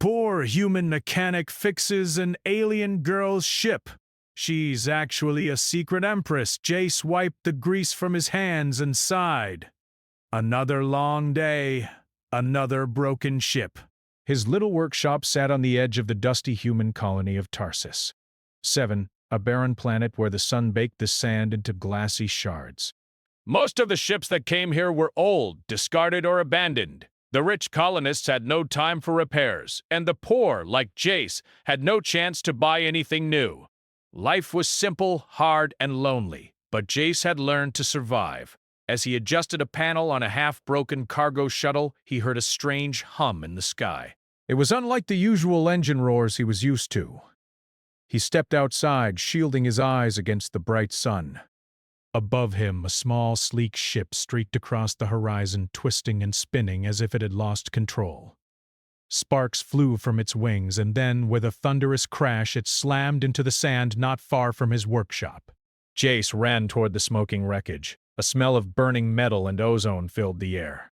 Poor human mechanic fixes an alien girl's ship. She's actually a secret empress. Jace wiped the grease from his hands and sighed. Another long day, another broken ship. His little workshop sat on the edge of the dusty human colony of Tarsus. 7. A barren planet where the sun baked the sand into glassy shards. Most of the ships that came here were old, discarded, or abandoned. The rich colonists had no time for repairs, and the poor, like Jace, had no chance to buy anything new. Life was simple, hard, and lonely, but Jace had learned to survive. As he adjusted a panel on a half-broken cargo shuttle, he heard a strange hum in the sky. It was unlike the usual engine roars he was used to. He stepped outside, shielding his eyes against the bright sun. Above him, a small, sleek ship streaked across the horizon, twisting and spinning as if it had lost control. Sparks flew from its wings, and then, with a thunderous crash, it slammed into the sand not far from his workshop. Jace ran toward the smoking wreckage. A smell of burning metal and ozone filled the air.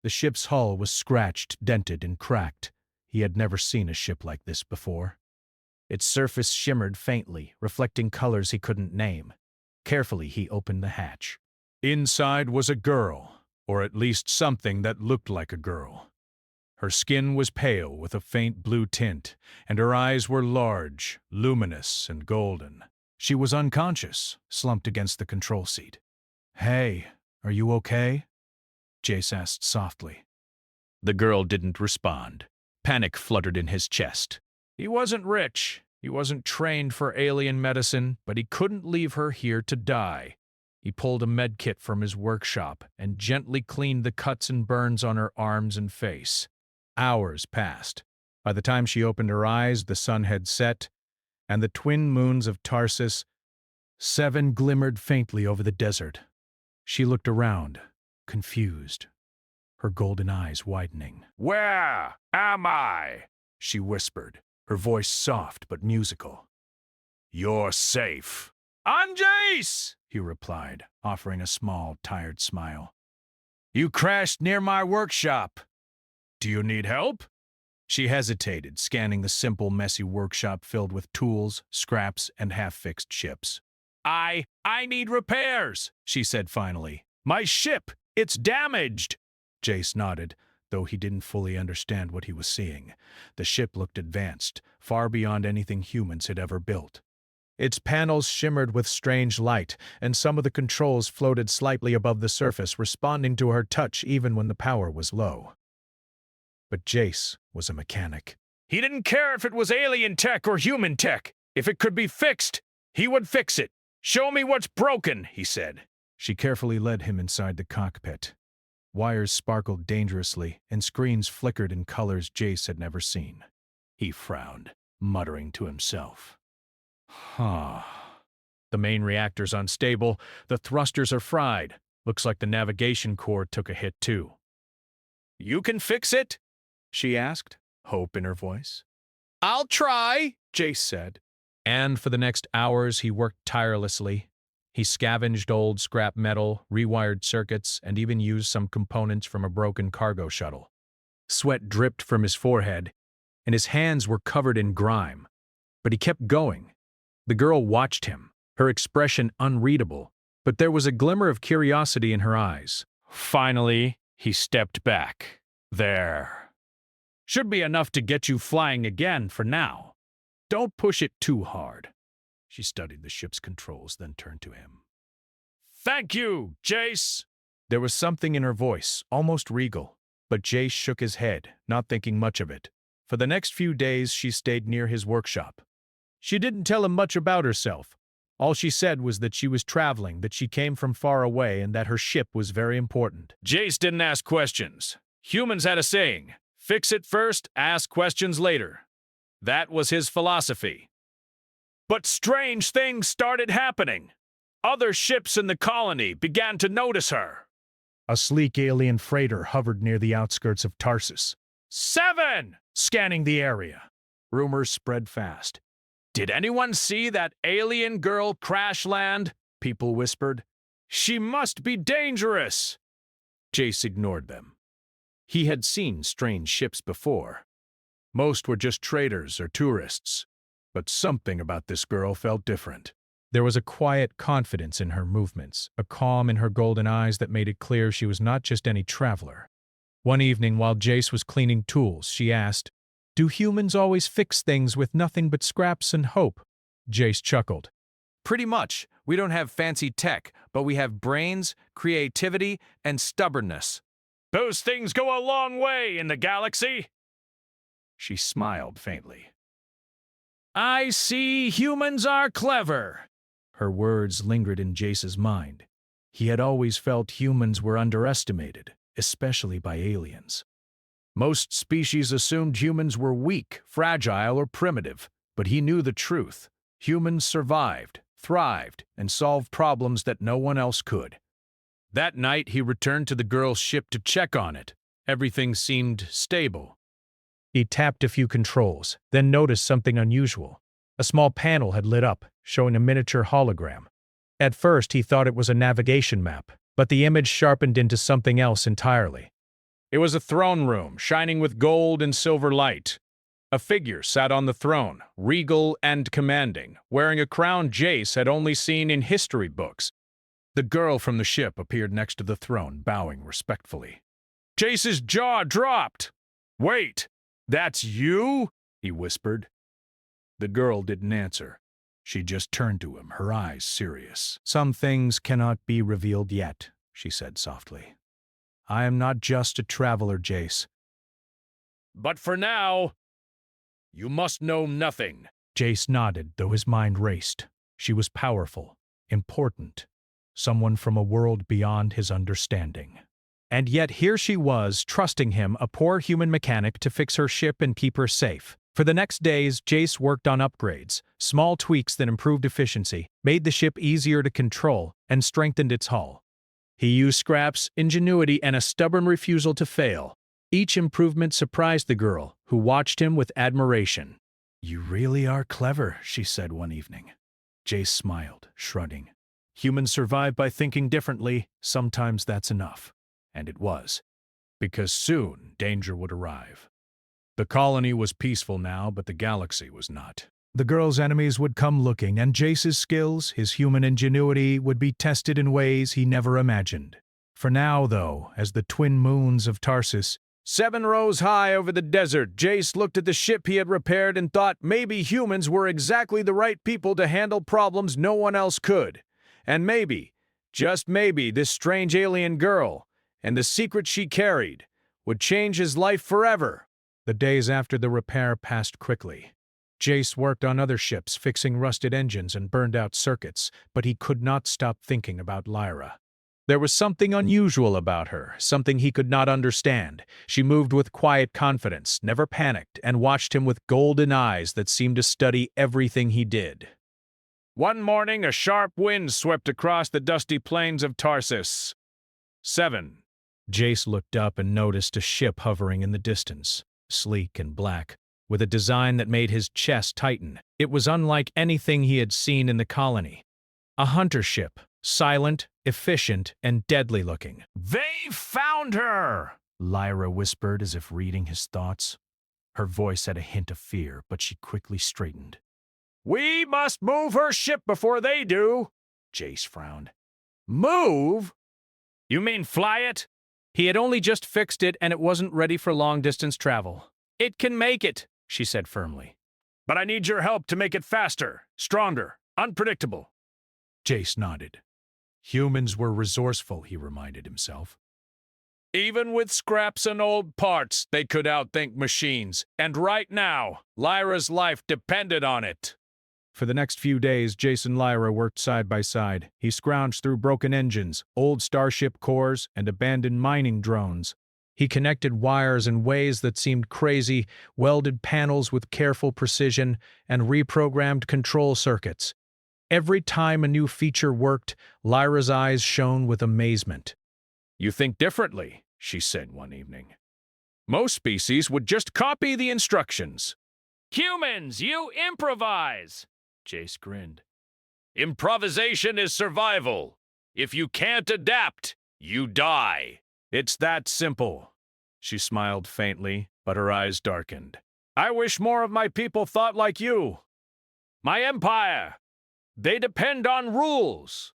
The ship's hull was scratched, dented, and cracked. He had never seen a ship like this before. Its surface shimmered faintly, reflecting colors he couldn't name. Carefully, he opened the hatch. Inside was a girl, or at least something that looked like a girl. Her skin was pale with a faint blue tint, and her eyes were large, luminous, and golden. She was unconscious, slumped against the control seat. "Hey, are you okay?" Jace asked softly. The girl didn't respond. Panic fluttered in his chest. He wasn't rich. He wasn't trained for alien medicine, but he couldn't leave her here to die. He pulled a med kit from his workshop and gently cleaned the cuts and burns on her arms and face. Hours passed. By the time she opened her eyes, the sun had set, and the twin moons of Tarsus, 7, glimmered faintly over the desert. She looked around, confused, her golden eyes widening. "Where am I?" she whispered, her voice soft but musical. "You're safe." "I'm Jace," he replied, offering a small, tired smile. "You crashed near my workshop. Do you need help?" She hesitated, scanning the simple, messy workshop filled with tools, scraps, and half-fixed ships. I need repairs," she said finally. "My ship, it's damaged." Jace nodded, though he didn't fully understand what he was seeing. The ship looked advanced, far beyond anything humans had ever built. Its panels shimmered with strange light, and some of the controls floated slightly above the surface, responding to her touch even when the power was low. But Jace was a mechanic. He didn't care if it was alien tech or human tech. If it could be fixed, he would fix it. "Show me what's broken," he said. She carefully led him inside the cockpit. Wires sparkled dangerously, and screens flickered in colors Jace had never seen. He frowned, muttering to himself. The main reactor's unstable, the thrusters are fried. Looks like the navigation core took a hit too. "You can fix it?" she asked, hope in her voice. "I'll try," Jace said. And for the next hours he worked tirelessly. He scavenged old scrap metal, rewired circuits, and even used some components from a broken cargo shuttle. Sweat dripped from his forehead, and his hands were covered in grime. But he kept going. The girl watched him, her expression unreadable, but there was a glimmer of curiosity in her eyes. Finally, he stepped back. "There. Should be enough to get you flying again for now. Don't push it too hard." She studied the ship's controls, then turned to him. "Thank you, Jace." There was something in her voice, almost regal, but Jace shook his head, not thinking much of it. For the next few days, she stayed near his workshop. She didn't tell him much about herself. All she said was that she was traveling, that she came from far away, and that her ship was very important. Jace didn't ask questions. Humans had a saying, "Fix it first, ask questions later." That was his philosophy. But strange things started happening. Other ships in the colony began to notice her. A sleek alien freighter hovered near the outskirts of Tarsus. 7! Scanning the area. Rumors spread fast. "Did anyone see that alien girl crash land?" people whispered. "She must be dangerous." Jace ignored them. He had seen strange ships before. Most were just traders or tourists. But something about this girl felt different. There was a quiet confidence in her movements, a calm in her golden eyes that made it clear she was not just any traveler. One evening, while Jace was cleaning tools, she asked, "Do humans always fix things with nothing but scraps and hope?" Jace chuckled. Pretty much. We don't have fancy tech, but we have brains, creativity, and stubbornness. Those things go a long way in the galaxy. She smiled faintly. I see humans are clever. Her words lingered in Jace's mind. He had always felt humans were underestimated, especially by aliens. Most species assumed humans were weak, fragile, or primitive, but he knew the truth. Humans survived, thrived, and solved problems that no one else could. That night, he returned to the girl's ship to check on it. Everything seemed stable. He tapped a few controls, then noticed something unusual. A small panel had lit up, showing a miniature hologram. At first, he thought it was a navigation map, but the image sharpened into something else entirely. It was a throne room, shining with gold and silver light. A figure sat on the throne, regal and commanding, wearing a crown Jace had only seen in history books. The girl from the ship appeared next to the throne, bowing respectfully. Jace's jaw dropped. Wait, that's you? He whispered. The girl didn't answer. She just turned to him, her eyes serious. Some things cannot be revealed yet, she said softly. I am not just a traveler, Jace. But for now, you must know nothing. Jace nodded, though his mind raced. She was powerful, important, someone from a world beyond his understanding. And yet here she was, trusting him, a poor human mechanic, to fix her ship and keep her safe. For the next days, Jace worked on upgrades, small tweaks that improved efficiency, made the ship easier to control, and strengthened its hull. He used scraps, ingenuity, and a stubborn refusal to fail. Each improvement surprised the girl, who watched him with admiration. You really are clever, she said one evening. Jace smiled, shrugging. Humans survive by thinking differently. Sometimes that's enough. And it was, because soon danger would arrive. The colony was peaceful now, but the galaxy was not. The girl's enemies would come looking, and Jace's skills, his human ingenuity, would be tested in ways he never imagined. For now, though, as the twin moons of Tarsus 7 rose high over the desert, Jace looked at the ship he had repaired and thought maybe humans were exactly the right people to handle problems no one else could. And maybe, just maybe, this strange alien girl, and the secret she carried, would change his life forever. The days after the repair passed quickly. Jace worked on other ships, fixing rusted engines and burned-out circuits, but he could not stop thinking about Lyra. There was something unusual about her, something he could not understand. She moved with quiet confidence, never panicked, and watched him with golden eyes that seemed to study everything he did. One morning, a sharp wind swept across the dusty plains of Tarsus. 7. Jace looked up and noticed a ship hovering in the distance, sleek and black, with a design that made his chest tighten. It was unlike anything he had seen in the colony. A hunter ship, silent, efficient, and deadly-looking. They found her! Lyra whispered as if reading his thoughts. Her voice had a hint of fear, but she quickly straightened. We must move her ship before they do, Jace frowned. Move? You mean fly it? He had only just fixed it, and it wasn't ready for long-distance travel. It can make it, she said firmly. But I need your help to make it faster, stronger, unpredictable. Jace nodded. Humans were resourceful, he reminded himself. Even with scraps and old parts, they could outthink machines, and right now, Lyra's life depended on it. For the next few days, Jace and Lyra worked side by side. He scrounged through broken engines, old starship cores, and abandoned mining drones. He connected wires in ways that seemed crazy, welded panels with careful precision, and reprogrammed control circuits. Every time a new feature worked, Lyra's eyes shone with amazement. You think differently, she said one evening. Most species would just copy the instructions. Humans, you improvise! Jace grinned. Improvisation is survival. If you can't adapt, you die. It's that simple. She smiled faintly, but her eyes darkened. I wish more of my people thought like you. My empire, they depend on rules,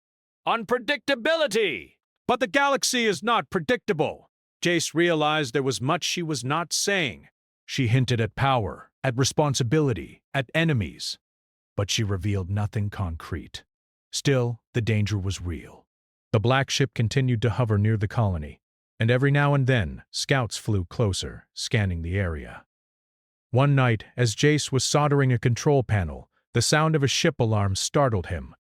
on predictability. But the galaxy is not predictable. Jace realized there was much she was not saying. She hinted at power, at responsibility, at enemies. But she revealed nothing concrete. Still, the danger was real. The black ship continued to hover near the colony, and every now and then, scouts flew closer, scanning the area. One night, as Jace was soldering a control panel, the sound of a ship alarm startled him.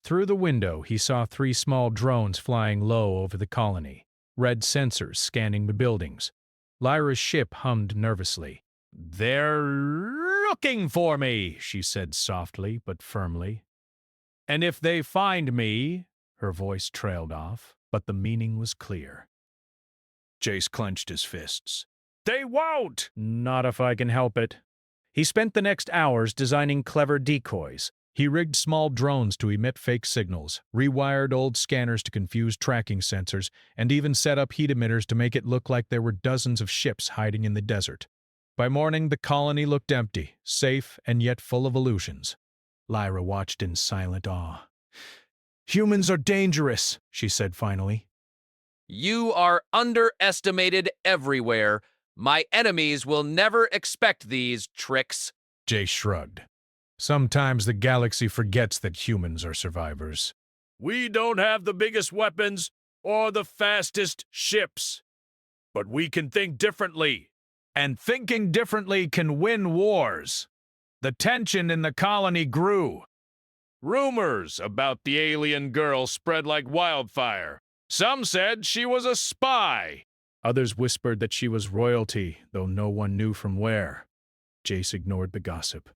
Through the window, he saw 3 small drones flying low over the colony, red sensors scanning the buildings. Lyra's ship hummed nervously. "They're looking for me," she said softly but firmly. "And if they find me," her voice trailed off, but the meaning was clear. Jace clenched his fists. "They won't!" "Not if I can help it." He spent the next hours designing clever decoys. He rigged small drones to emit fake signals, rewired old scanners to confuse tracking sensors, and even set up heat emitters to make it look like there were dozens of ships hiding in the desert. By morning, the colony looked empty, safe, and yet full of illusions. Lyra watched in silent awe. "Humans are dangerous," she said finally. You are underestimated everywhere. My enemies will never expect these tricks." Jay shrugged. "Sometimes the galaxy forgets that humans are survivors. We don't have the biggest weapons or the fastest ships, but we can think differently. And thinking differently can win wars." The tension in the colony grew. Rumors about the alien girl spread like wildfire. Some said she was a spy. Others whispered that she was royalty, though no one knew from where. Jace ignored the gossip.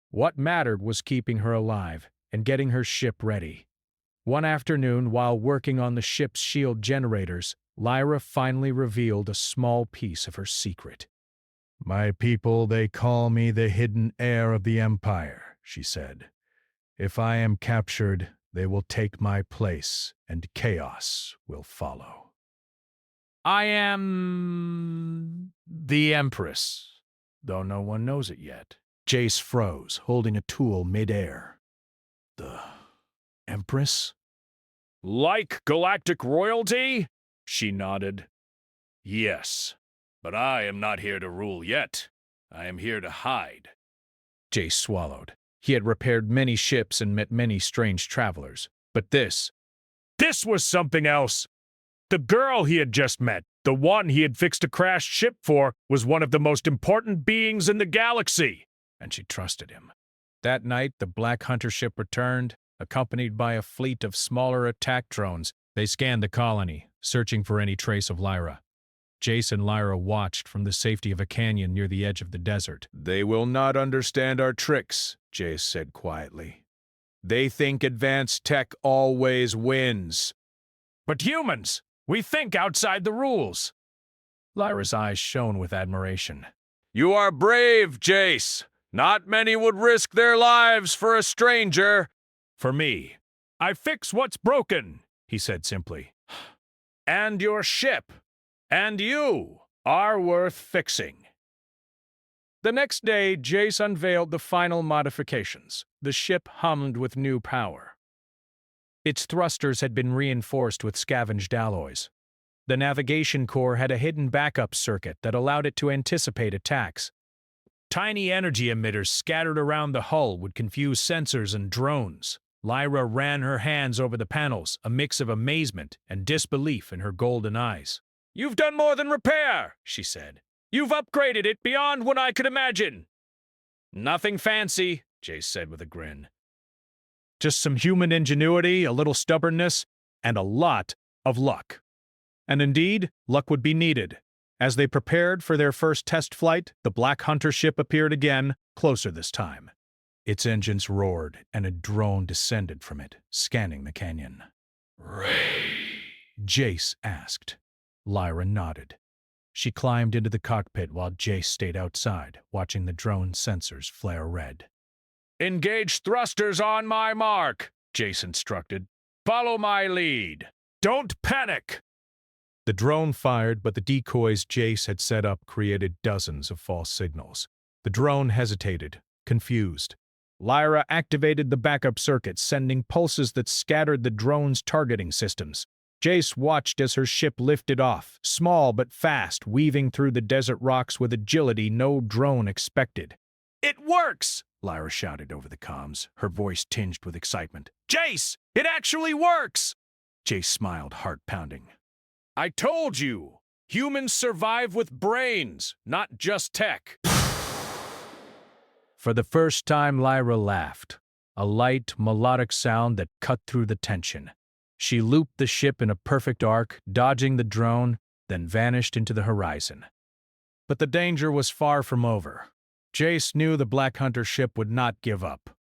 What mattered was keeping her alive and getting her ship ready. One afternoon, while working on the ship's shield generators, Lyra finally revealed a small piece of her secret. "My people, they call me the hidden heir of the Empire," she said. "If I am captured, they will take my place, and chaos will follow." "I am the Empress, though no one knows it yet." Jace froze, holding a tool mid-air. "The Empress?" "Like galactic royalty?" She nodded. "Yes, but I am not here to rule yet. I am here to hide." Jace swallowed. He had repaired many ships and met many strange travelers. But this was something else. The girl he had just met, the one he had fixed a crashed ship for, was one of the most important beings in the galaxy, and she trusted him. That night, the Black Hunter ship returned, accompanied by a fleet of smaller attack drones. They scanned the colony, searching for any trace of Lyra. Jace and Lyra watched from the safety of a canyon near the edge of the desert. "They will not understand our tricks," Jace said quietly. "They think advanced tech always wins." "But humans, we think outside the rules." Lyra's eyes shone with admiration. "You are brave, Jace. Not many would risk their lives for a stranger." "For me, I fix what's broken," he said simply. "And your ship, and you, are worth fixing." The next day, Jace unveiled the final modifications. The ship hummed with new power. Its thrusters had been reinforced with scavenged alloys. The navigation core had a hidden backup circuit that allowed it to anticipate attacks. Tiny energy emitters scattered around the hull would confuse sensors and drones. Lyra ran her hands over the panels, a mix of amazement and disbelief in her golden eyes. "You've done more than repair," she said. "You've upgraded it beyond what I could imagine." "Nothing fancy," Jace said with a grin. "Just some human ingenuity, a little stubbornness, and a lot of luck." And indeed, luck would be needed. As they prepared for their first test flight, the Black Hunter ship appeared again, closer this time. Its engines roared, and a drone descended from it, scanning the canyon. "Ray?" Jace asked. Lyra nodded. She climbed into the cockpit while Jace stayed outside, watching the drone sensors flare red. "Engage thrusters on my mark," Jace instructed. "Follow my lead. Don't panic." The drone fired, but the decoys Jace had set up created dozens of false signals. The drone hesitated, confused. Lyra activated the backup circuits, sending pulses that scattered the drone's targeting systems. Jace watched as her ship lifted off, small but fast, weaving through the desert rocks with agility no drone expected. "It works!" Lyra shouted over the comms, her voice tinged with excitement. "Jace, it actually works!" Jace smiled, heart pounding. "I told you! Humans survive with brains, not just tech." For the first time, Lyra laughed, a light, melodic sound that cut through the tension. She looped the ship in a perfect arc, dodging the drone, then vanished into the horizon. But the danger was far from over. Jace knew the Black Hunter ship would not give up.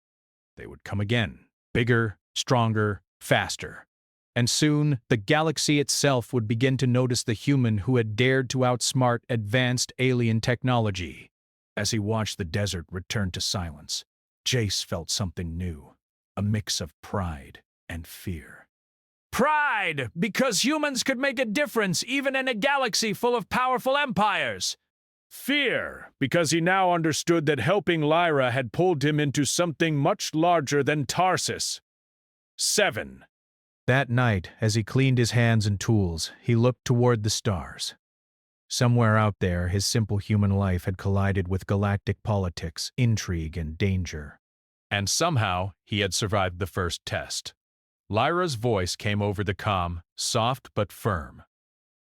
They would come again, bigger, stronger, faster. And soon, the galaxy itself would begin to notice the human who had dared to outsmart advanced alien technology. As he watched the desert return to silence, Jace felt something new, a mix of pride and fear. Pride, because humans could make a difference even in a galaxy full of powerful empires. Fear, because he now understood that helping Lyra had pulled him into something much larger than Tarsus. 7. That night, as he cleaned his hands and tools, he looked toward the stars. Somewhere out there, his simple human life had collided with galactic politics, intrigue, and danger. And somehow, he had survived the first test. Lyra's voice came over the comm, soft but firm.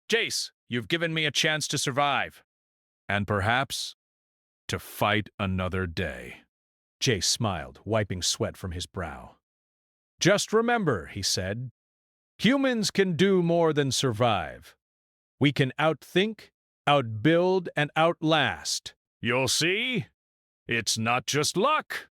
"Jace, you've given me a chance to survive. And perhaps, to fight another day." Jace smiled, wiping sweat from his brow. "Just remember," he said, "humans can do more than survive. We can outthink, outbuild, and outlast. You'll see, it's not just luck."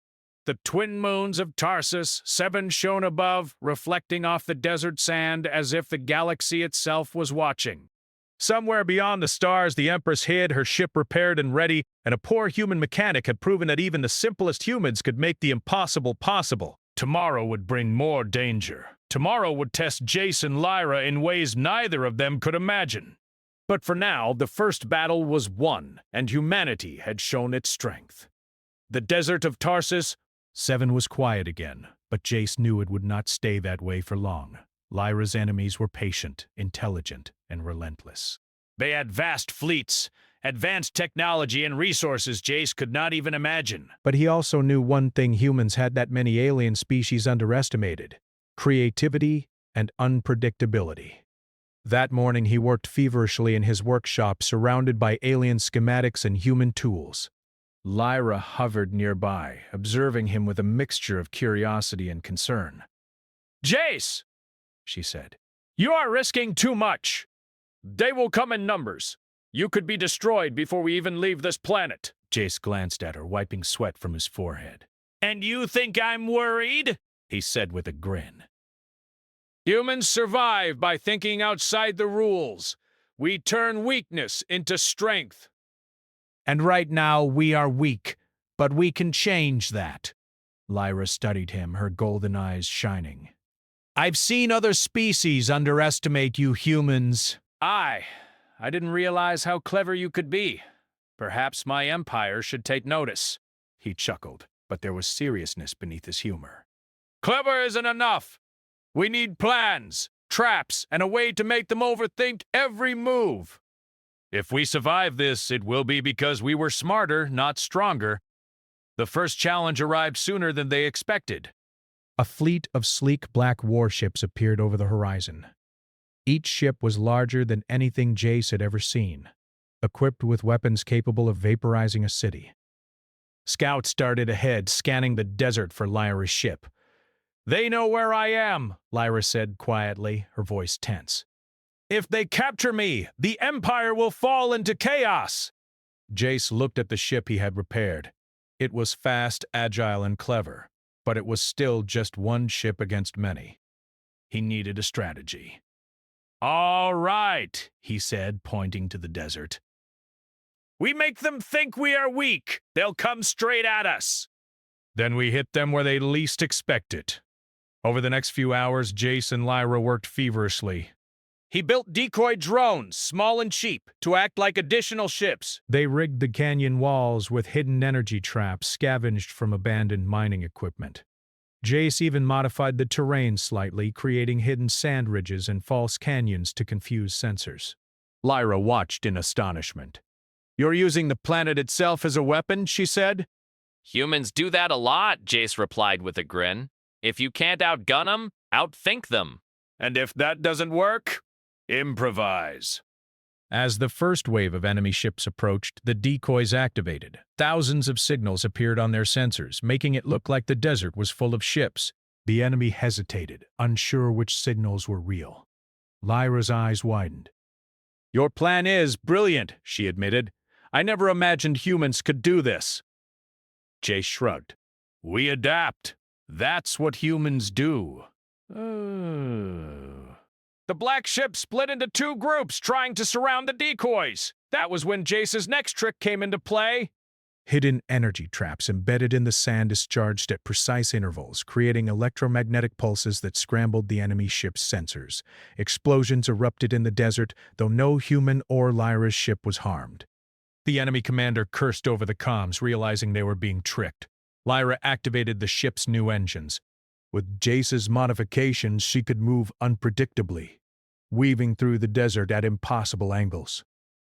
The twin moons of Tarsus, 7 shone above, reflecting off the desert sand as if the galaxy itself was watching. Somewhere beyond the stars, the Empress hid, her ship repaired and ready, and a poor human mechanic had proven that even the simplest humans could make the impossible possible. Tomorrow would bring more danger. Tomorrow would test Jace and Lyra in ways neither of them could imagine. But for now, the first battle was won, and humanity had shown its strength. The desert of Tarsus. 7 was quiet again, but Jace knew it would not stay that way for long. Lyra's enemies were patient, intelligent, and relentless. They had vast fleets, advanced technology, and resources Jace could not even imagine. But he also knew one thing humans had that many alien species underestimated: creativity and unpredictability. That morning he worked feverishly in his workshop, surrounded by alien schematics and human tools. Lyra hovered nearby, observing him with a mixture of curiosity and concern. "Jace," she said, "you are risking too much. They will come in numbers. You could be destroyed before we even leave this planet." Jace glanced at her, wiping sweat from his forehead. "And you think I'm worried?" he said with a grin. "Humans survive by thinking outside the rules. We turn weakness into strength. And right now we are weak, but we can change that." Lyra studied him, her golden eyes shining. "I've seen other species underestimate you humans." I didn't realize how clever you could be. Perhaps my empire should take notice." He chuckled, but there was seriousness beneath his humor. "Clever isn't enough. We need plans, traps, and a way to make them overthink every move. If we survive this, it will be because we were smarter, not stronger." The first challenge arrived sooner than they expected. A fleet of sleek black warships appeared over the horizon. Each ship was larger than anything Jace had ever seen, equipped with weapons capable of vaporizing a city. Scouts darted ahead, scanning the desert for Lyra's ship. "They know where I am," Lyra said quietly, her voice tense. "If they capture me, the Empire will fall into chaos." Jace looked at the ship he had repaired. It was fast, agile, and clever, but it was still just one ship against many. He needed a strategy. "All right," he said, pointing to the desert. "We make them think we are weak. They'll come straight at us. Then we hit them where they least expect it." Over the next few hours, Jace and Lyra worked feverishly. He built decoy drones, small and cheap, to act like additional ships. They rigged the canyon walls with hidden energy traps scavenged from abandoned mining equipment. Jace even modified the terrain slightly, creating hidden sand ridges and false canyons to confuse sensors. Lyra watched in astonishment. "You're using the planet itself as a weapon," she said. Humans do that a lot, Jace replied with a grin. If you can't outgun them, outthink them. "And if that doesn't work, improvise." As the first wave of enemy ships approached, the decoys activated. Thousands of signals appeared on their sensors, making it look like the desert was full of ships. The enemy hesitated, unsure which signals were real. Lyra's eyes widened. "Your plan is brilliant," she admitted. "I never imagined humans could do this." Jace shrugged. "We adapt. That's what humans do." The black ship split into two groups, trying to surround the decoys. That was when Jace's next trick came into play. Hidden energy traps embedded in the sand discharged at precise intervals, creating electromagnetic pulses that scrambled the enemy ship's sensors. Explosions erupted in the desert, though no human or Lyra's ship was harmed. The enemy commander cursed over the comms, realizing they were being tricked. Lyra activated the ship's new engines. With Jace's modifications, she could move unpredictably, weaving through the desert at impossible angles.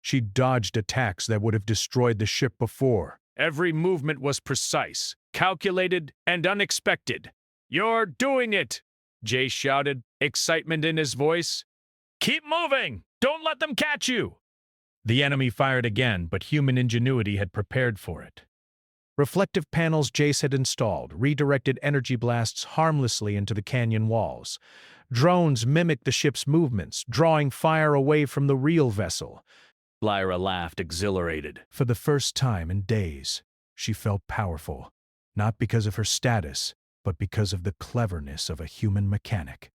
She dodged attacks that would have destroyed the ship before. Every movement was precise, calculated, and unexpected. "You're doing it!" Jace shouted, excitement in his voice. "Keep moving! Don't let them catch you!" The enemy fired again, but human ingenuity had prepared for it. Reflective panels Jace had installed redirected energy blasts harmlessly into the canyon walls. Drones mimicked the ship's movements, drawing fire away from the real vessel. Lyra laughed, exhilarated. For the first time in days, she felt powerful, not because of her status, but because of the cleverness of a human mechanic.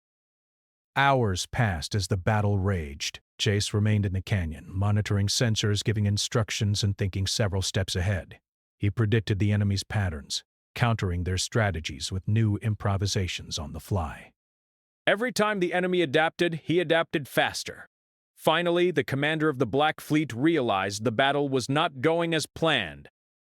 Hours passed as the battle raged. Jace remained in the canyon, monitoring sensors, giving instructions, and thinking several steps ahead. He predicted the enemy's patterns, countering their strategies with new improvisations on the fly. Every time the enemy adapted, he adapted faster. Finally, the commander of the Black Fleet realized the battle was not going as planned.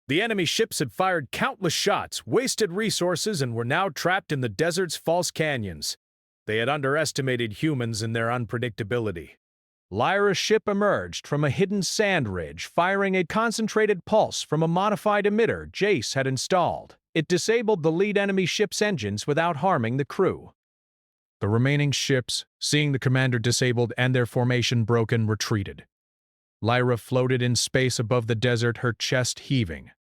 The enemy ships had fired countless shots, wasted resources, and were now trapped in the desert's false canyons. They had underestimated humans in their unpredictability. Lyra's ship emerged from a hidden sand ridge, firing a concentrated pulse from a modified emitter Jace had installed. It disabled the lead enemy ship's engines without harming the crew. The remaining ships, seeing the commander disabled and their formation broken, retreated. Lyra floated in space above the desert, her chest heaving.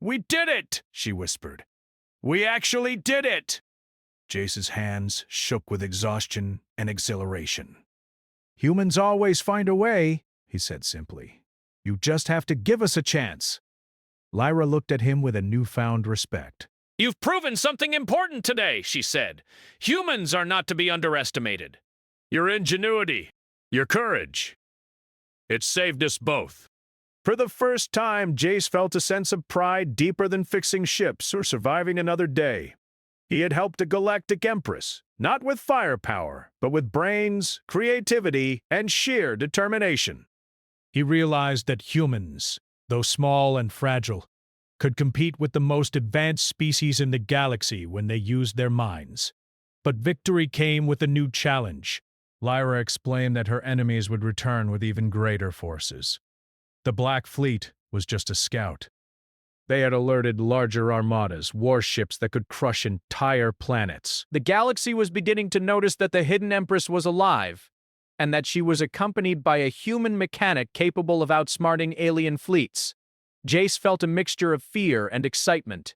"We did it!" she whispered. "We actually did it!" Jace's hands shook with exhaustion and exhilaration. "Humans always find a way," he said simply. "You just have to give us a chance." Lyra looked at him with a newfound respect. "You've proven something important today," she said. "Humans are not to be underestimated. Your ingenuity, your courage. It saved us both." For the first time, Jace felt a sense of pride deeper than fixing ships or surviving another day. He had helped a galactic empress, not with firepower, but with brains, creativity, and sheer determination. He realized that humans, though small and fragile, could compete with the most advanced species in the galaxy when they used their minds. But victory came with a new challenge. Lyra explained that her enemies would return with even greater forces. The Black Fleet was just a scout. They had alerted larger armadas, warships that could crush entire planets. The galaxy was beginning to notice that the hidden Empress was alive, and that she was accompanied by a human mechanic capable of outsmarting alien fleets. Jace felt a mixture of fear and excitement.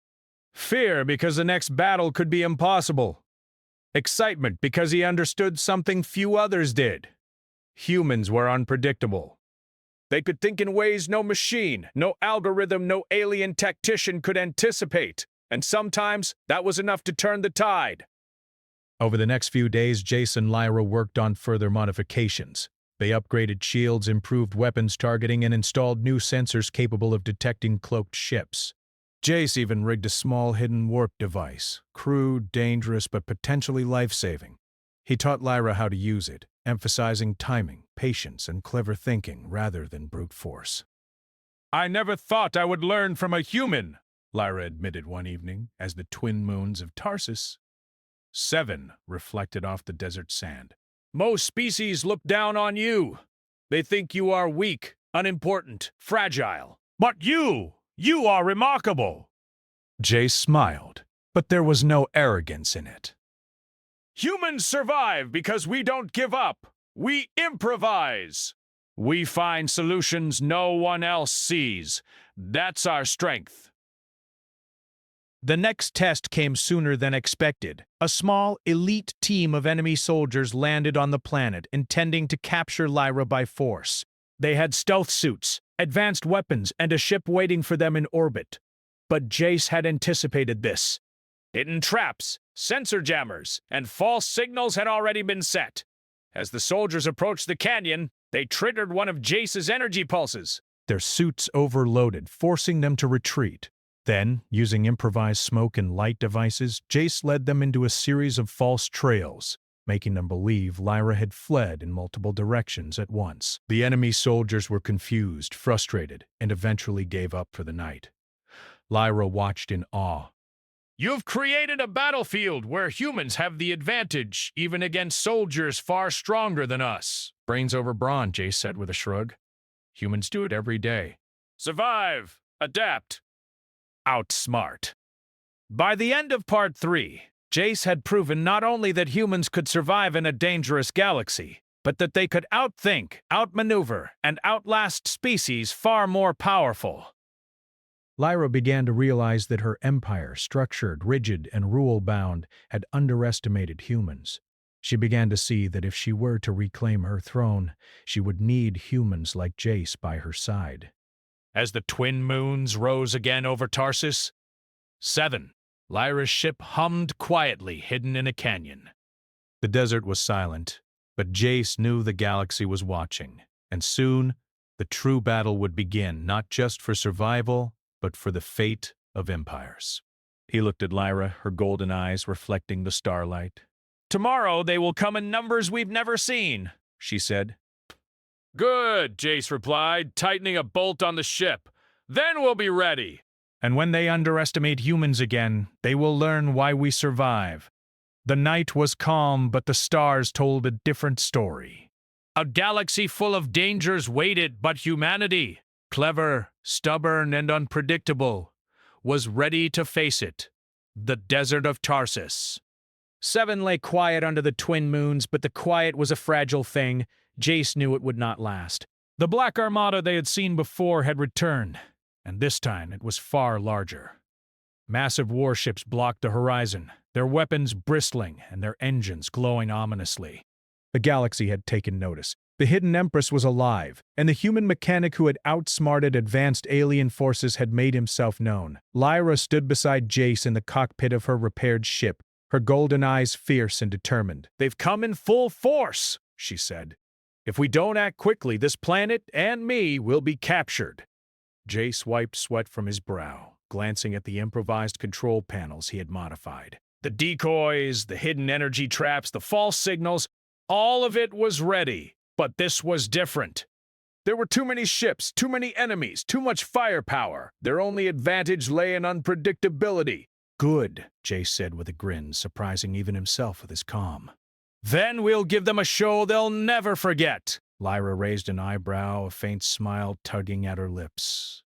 Fear because the next battle could be impossible. Excitement because he understood something few others did. Humans were unpredictable. They could think in ways no machine, no algorithm, no alien tactician could anticipate, and sometimes that was enough to turn the tide. Over the next few days, Jace and Lyra worked on further modifications. They upgraded shields, improved weapons targeting, and installed new sensors capable of detecting cloaked ships. Jace even rigged a small hidden warp device, crude, dangerous, but potentially life-saving. He taught Lyra how to use it, emphasizing timing, patience, and clever thinking rather than brute force. "I never thought I would learn from a human," Lyra admitted one evening as the twin moons of Tarsus. 7 reflected off the desert sand. "Most species look down on you. They think you are weak, unimportant, fragile. But you are remarkable." Jace smiled, but there was no arrogance in it. "Humans survive because we don't give up. We improvise. We find solutions no one else sees. That's our strength." The next test came sooner than expected. A small, elite team of enemy soldiers landed on the planet, intending to capture Lyra by force. They had stealth suits, advanced weapons, and a ship waiting for them in orbit. But Jace had anticipated this. Hidden traps, sensor jammers, and false signals had already been set. As the soldiers approached the canyon, they triggered one of Jace's energy pulses. Their suits overloaded, forcing them to retreat. Then, using improvised smoke and light devices, Jace led them into a series of false trails, making them believe Lyra had fled in multiple directions at once. The enemy soldiers were confused, frustrated, and eventually gave up for the night. Lyra watched in awe. "You've created a battlefield where humans have the advantage, even against soldiers far stronger than us." "Brains over brawn," Jace said with a shrug. "Humans do it every day." "Survive, adapt, outsmart." By the end of Part 3, Jace had proven not only that humans could survive in a dangerous galaxy, but that they could outthink, outmaneuver, and outlast species far more powerful. Lyra began to realize that her empire, structured, rigid, and rule-bound, had underestimated humans. She began to see that if she were to reclaim her throne, she would need humans like Jace by her side. As the twin moons rose again over Tarsus, 7. Lyra's ship hummed quietly, hidden in a canyon. The desert was silent, but Jace knew the galaxy was watching, and soon the true battle would begin, not just for survival, but for the fate of empires. He looked at Lyra, her golden eyes reflecting the starlight. "Tomorrow they will come in numbers we've never seen," she said. "Good," Jace replied, tightening a bolt on the ship. "Then we'll be ready." "And when they underestimate humans again, they will learn why we survive." The night was calm, but the stars told a different story. A galaxy full of dangers waited, but humanity, clever, stubborn, and unpredictable, was ready to face it. The desert of Tarsus. 7 lay quiet under the twin moons, but the quiet was a fragile thing. Jace knew it would not last. The Black Armada they had seen before had returned, and this time it was far larger. Massive warships blocked the horizon, their weapons bristling and their engines glowing ominously. The galaxy had taken notice. The hidden Empress was alive, and the human mechanic who had outsmarted advanced alien forces had made himself known. Lyra stood beside Jace in the cockpit of her repaired ship, her golden eyes fierce and determined. "They've come in full force," she said. "If we don't act quickly, this planet and me will be captured." Jace wiped sweat from his brow, glancing at the improvised control panels he had modified. The decoys, the hidden energy traps, the false signals, all of it was ready. But this was different. There were too many ships, too many enemies, too much firepower. Their only advantage lay in unpredictability. "Good," Jace said with a grin, surprising even himself with his calm. "Then we'll give them a show they'll never forget." Lyra raised an eyebrow, a faint smile tugging at her lips.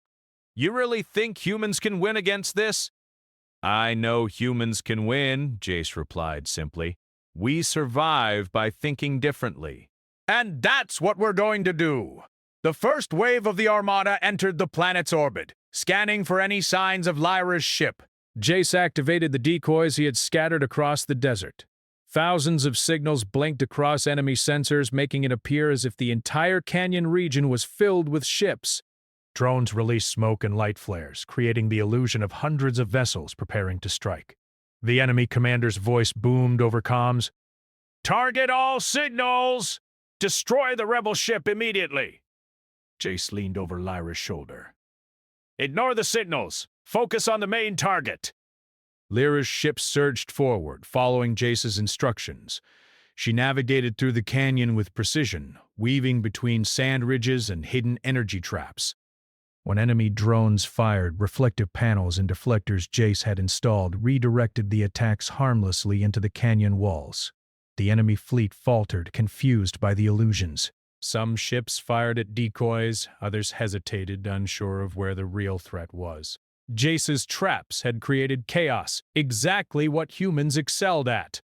"You really think humans can win against this?" "I know humans can win," Jace replied simply. "We survive by thinking differently." "And that's what we're going to do." The first wave of the Armada entered the planet's orbit, scanning for any signs of Lyra's ship. Jace activated the decoys he had scattered across the desert. Thousands of signals blinked across enemy sensors, making it appear as if the entire canyon region was filled with ships. Drones released smoke and light flares, creating the illusion of hundreds of vessels preparing to strike. The enemy commander's voice boomed over comms. "Target all signals! Destroy the rebel ship immediately!" Jace leaned over Lyra's shoulder. "Ignore the signals. Focus on the main target." Lyra's ship surged forward, following Jace's instructions. She navigated through the canyon with precision, weaving between sand ridges and hidden energy traps. When enemy drones fired, reflective panels and deflectors Jace had installed redirected the attacks harmlessly into the canyon walls. The enemy fleet faltered, confused by the illusions. Some ships fired at decoys, others hesitated, unsure of where the real threat was. Jace's traps had created chaos, exactly what humans excelled at.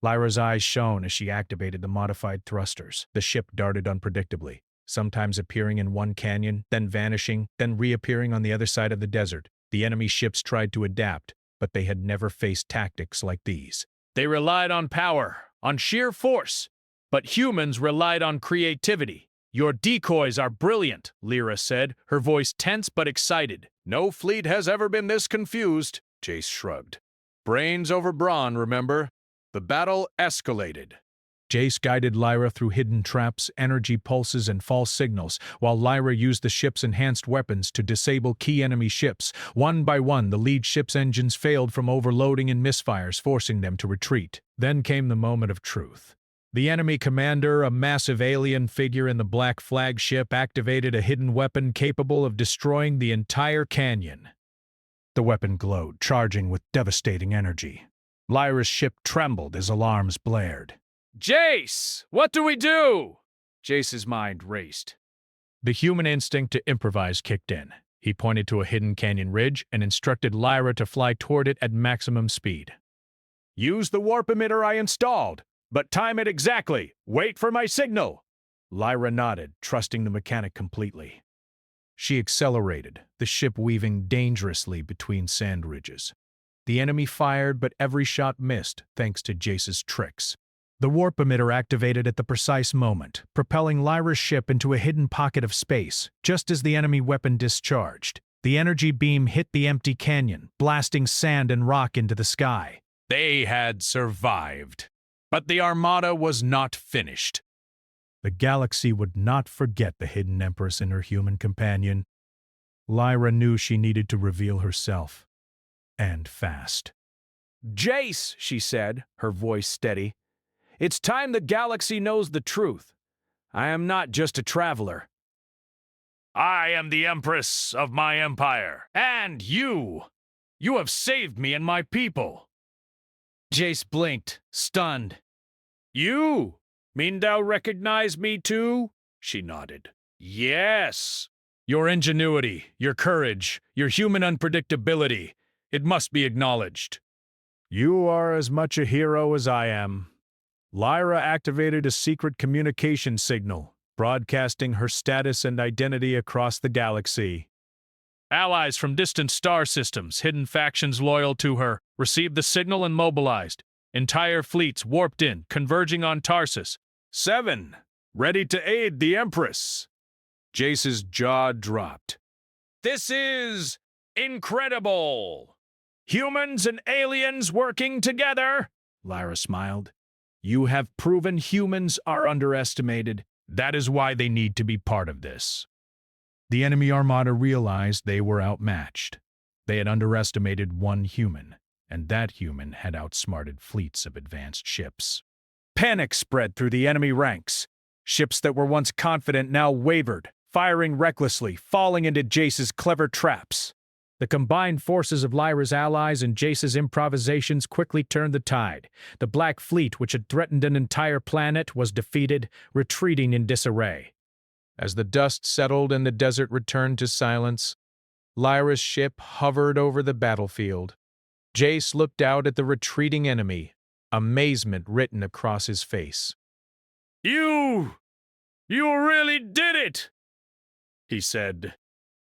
Lyra's eyes shone as she activated the modified thrusters. The ship darted unpredictably, sometimes appearing in one canyon, then vanishing, then reappearing on the other side of the desert. The enemy ships tried to adapt, but they had never faced tactics like these. They relied on power, on sheer force, but humans relied on creativity. Your decoys are brilliant, Lyra said, her voice tense but excited. No fleet has ever been this confused, Jace shrugged. Brains over brawn, remember? The battle escalated. Jace guided Lyra through hidden traps, energy pulses, and false signals, while Lyra used the ship's enhanced weapons to disable key enemy ships. One by one, the lead ship's engines failed from overloading and misfires, forcing them to retreat. Then came the moment of truth. The enemy commander, a massive alien figure in the black flagship, activated a hidden weapon capable of destroying the entire canyon. The weapon glowed, charging with devastating energy. Lyra's ship trembled as alarms blared. Jace! What do we do? Jace's mind raced. The human instinct to improvise kicked in. He pointed to a hidden canyon ridge and instructed Lyra to fly toward it at maximum speed. Use the warp emitter I installed, but time it exactly. Wait for my signal. Lyra nodded, trusting the mechanic completely. She accelerated, the ship weaving dangerously between sand ridges. The enemy fired, but every shot missed, thanks to Jace's tricks. The warp emitter activated at the precise moment, propelling Lyra's ship into a hidden pocket of space, just as the enemy weapon discharged. The energy beam hit the empty canyon, blasting sand and rock into the sky. They had survived. But the Armada was not finished. The galaxy would not forget the hidden Empress and her human companion. Lyra knew she needed to reveal herself. And fast. Jace, she said, her voice steady. It's time the galaxy knows the truth. I am not just a traveler. I am the Empress of my empire. And you! You have saved me and my people. Jace blinked, stunned. You? Mean thou recognize me too? She nodded. Yes. Your ingenuity, your courage, your human unpredictability. It must be acknowledged. You are as much a hero as I am. Lyra activated a secret communication signal, broadcasting her status and identity across the galaxy. Allies from distant star systems, hidden factions loyal to her, received the signal and mobilized. Entire fleets warped in, converging on Tarsus. 7. Ready to aid the Empress. Jace's jaw dropped. This is incredible! Humans and aliens working together? Lyra smiled. You have proven humans are underestimated. That is why they need to be part of this. The enemy armada realized they were outmatched. They had underestimated one human, and that human had outsmarted fleets of advanced ships. Panic spread through the enemy ranks. Ships that were once confident now wavered, firing recklessly, falling into Jace's clever traps. The combined forces of Lyra's allies and Jace's improvisations quickly turned the tide. The Black Fleet, which had threatened an entire planet, was defeated, retreating in disarray. As the dust settled and the desert returned to silence, Lyra's ship hovered over the battlefield. Jace looked out at the retreating enemy, amazement written across his face. You really did it, he said.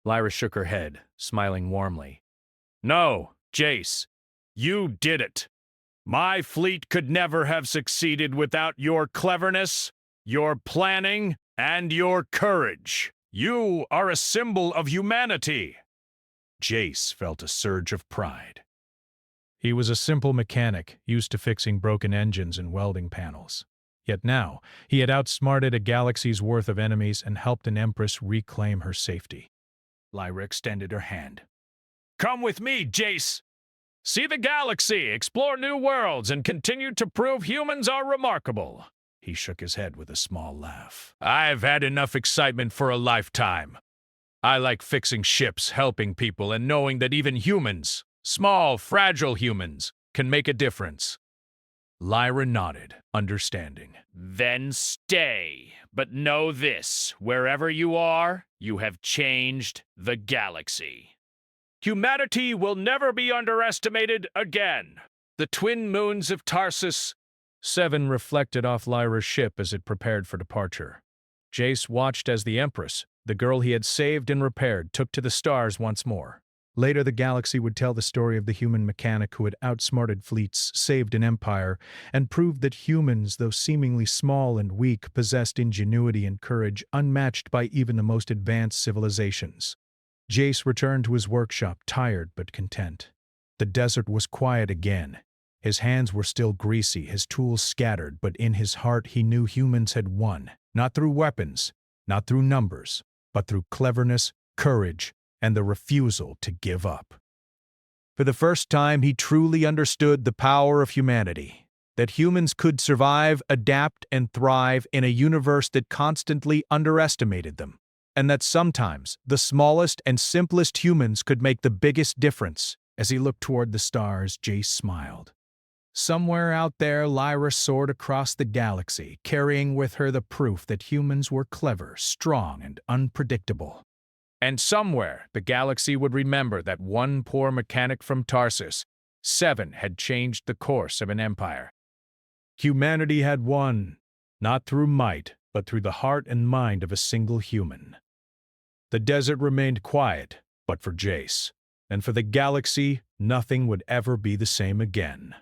Lyra shook her head, smiling warmly. No, Jace, you did it. My fleet could never have succeeded without your cleverness, your planning, and your courage. You are a symbol of humanity. Jace felt a surge of pride. He was a simple mechanic, used to fixing broken engines and welding panels. Yet now, he had outsmarted a galaxy's worth of enemies and helped an Empress reclaim her safety. Lyra extended her hand. Come with me, Jace! See the galaxy, explore new worlds, and continue to prove humans are remarkable. He shook his head with a small laugh. I've had enough excitement for a lifetime. I like fixing ships, helping people, and knowing that even humans, small, fragile humans, can make a difference. Lyra nodded, understanding. Then stay. But know this, wherever you are, you have changed the galaxy. Humanity will never be underestimated again. The twin moons of Tarsus. Seven reflected off Lyra's ship as it prepared for departure. Jace watched as the Empress, the girl he had saved and repaired, took to the stars once more. Later, the galaxy would tell the story of the human mechanic who had outsmarted fleets, saved an empire, and proved that humans, though seemingly small and weak, possessed ingenuity and courage unmatched by even the most advanced civilizations. Jace returned to his workshop, tired but content. The desert was quiet again. His hands were still greasy, his tools scattered, but in his heart he knew humans had won, not through weapons, not through numbers, but through cleverness, courage, and the refusal to give up. For the first time, he truly understood the power of humanity, that humans could survive, adapt, and thrive in a universe that constantly underestimated them, and that sometimes the smallest and simplest humans could make the biggest difference. As he looked toward the stars, Jace smiled. Somewhere out there, Lyra soared across the galaxy, carrying with her the proof that humans were clever, strong, and unpredictable. And somewhere, the galaxy would remember that one poor mechanic from Tarsus, Seven, had changed the course of an empire. Humanity had won, not through might, but through the heart and mind of a single human. The desert remained quiet, but for Jace, and for the galaxy, nothing would ever be the same again.